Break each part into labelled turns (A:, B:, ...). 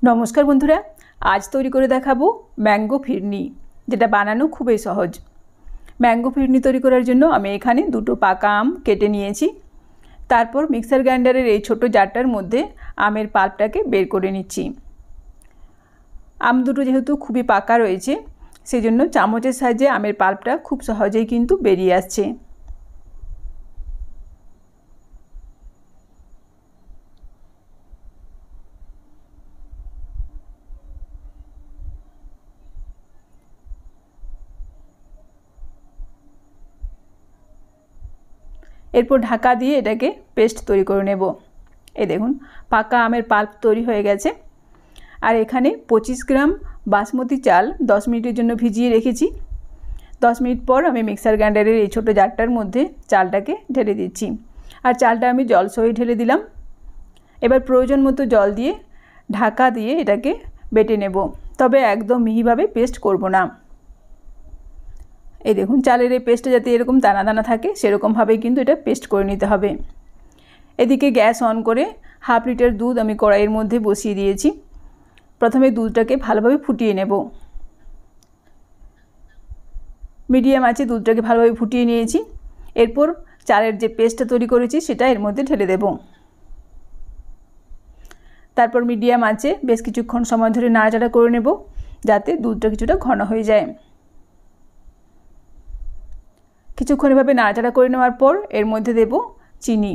A: নমস্কার বন্ধুরা, আজ তৈরি করে দেখাবো ম্যাঙ্গো ফিরনি, যেটা বানানো খুবই সহজ। ম্যাঙ্গো ফিরনি তৈরি করার জন্য আমি এখানে দুটো পাকা আম কেটে নিয়েছি। তারপর মিক্সার গ্রাইন্ডারের এই ছোট জারটার মধ্যে আমের পাল্পটাকে বের করে নিচ্ছি। আম দুটো যেহেতু খুবই পাকা রয়েছে, সেজন্য চামচের সাহায্যে আমের পাল্পটা খুব সহজেই কিন্তু বেরিয়ে আসছে। এরপর ঢাকা দিয়ে এটাকে পেস্ট তৈরি করে নেব। এই দেখুন, পাকা আমের পাল্প তৈরি হয়ে গেছে। আর এখানে 25 গ্রাম বাসমতি চাল 10 মিনিটের জন্য ভিজিয়ে রেখেছি। 10 মিনিট পর আমি মিক্সার গ্রাইন্ডারের এই ছোটো জারটার মধ্যে চালটাকে ঢেলে দিচ্ছি। আর চালটা আমি জল সহ ঢেলে দিলাম। এবার প্রয়োজন মতো জল দিয়ে ঢাকা দিয়ে এটাকে বেটে নেব, তবে একদম মিহিভাবে পেস্ট করব না। এই দেখুন, চালের এই পেস্টটা যাতে এরকম দানা দানা থাকে সেরকমভাবেই কিন্তু এটা পেস্ট করে নিতে হবে। এদিকে গ্যাস অন করে 1/2 লিটার দুধ আমি কড়াইয়ের মধ্যে বসিয়ে দিয়েছি। প্রথমে দুধটাকে ভালোভাবে ফুটিয়ে নেব। মিডিয়াম আঁচে দুধটাকে ভালোভাবে ফুটিয়ে নিয়েছি। এরপর চালের যে পেস্টটা তৈরি করেছি সেটা এর মধ্যে ঢেলে দেব। তারপর মিডিয়াম আঁচে বেশ কিছুক্ষণ সময় ধরে নাড়াচাড়া করে নেব, যাতে দুধটা কিছুটা ঘন হয়ে যায়। কিছুক্ষণ এভাবে নাড়াচাড়া করে নেওয়ার পর এর মধ্যে দেব চিনি।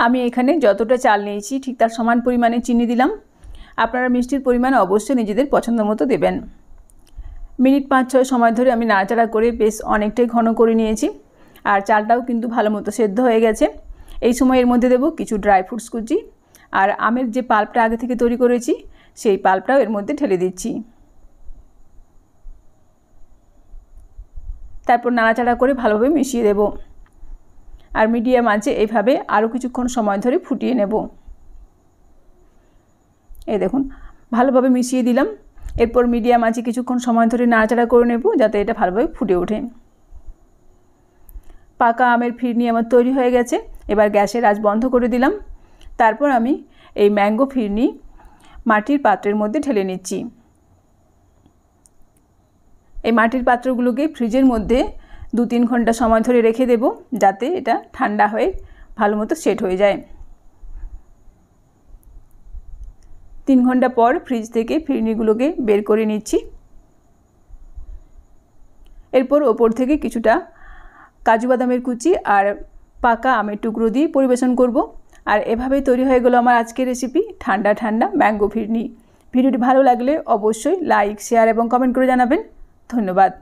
A: আমি এখানে যতটা চাল নিয়েছি ঠিক তার সমান পরিমাণে চিনি দিলাম। আপনারা মিষ্টির পরিমাণ অবশ্যই নিজেদের পছন্দ মতো দেবেন। মিনিট 5-6 সময় ধরে আমি নাড়াচাড়া করে বেশ অনেকটাই ঘন করে নিয়েছি। আর চালটাও কিন্তু ভালো মতো সেদ্ধ হয়ে গেছে। এই সময় এর মধ্যে দেব কিছু ড্রাই ফ্রুটস কুচি, আর আমের যে পাল্পটা আগে থেকে তৈরি করেছি সেই পাল্পটাও এর মধ্যে ঢেলে দিচ্ছি। তারপর নাড়াচাড়া করে ভালোভাবে মিশিয়ে দেব। আর মিডিয়াম আঁচে এইভাবে আরও কিছুক্ষণ সময় ধরে ফুটিয়ে নেব। এই দেখুন, ভালোভাবে মিশিয়ে দিলাম। এরপর মিডিয়াম আঁচে কিছুক্ষণ সময় ধরে নাড়াচাড়া করে নেব, যাতে এটা ভালোভাবে ফুটে ওঠে। পাকা আমের ফিরনি আমার তৈরি হয়ে গেছে। এবার গ্যাসের আঁচ বন্ধ করে দিলাম। তারপর আমি এই ম্যাঙ্গো ফিরনি মাটির পাত্রের মধ্যে ঢেলে নিচ্ছি। এই মাটির পাত্রগুলোকে ফ্রিজের মধ্যে 2-3 ঘন্টা সময় ধরে রেখে দেব, যাতে এটা ঠান্ডা হয়ে ভালো মতো সেট হয়ে যায়। 3 ঘন্টা পর ফ্রিজ থেকে ফিরনিগুলোকে বের করে নিচ্ছি। এরপর ওপর থেকে কিছুটা কাজু বাদামের কুচি আর পাকা আমের টুকরো দিয়ে পরিবেশন করব। আর এভাবেই তৈরি হয়ে গেল আমার আজকের রেসিপি, ঠান্ডা ঠান্ডা ম্যাঙ্গো ফিরনি। ভিডিওটি ভালো লাগলে অবশ্যই লাইক, শেয়ার এবং কমেন্ট করে জানাবেন। ধন্যবাদ।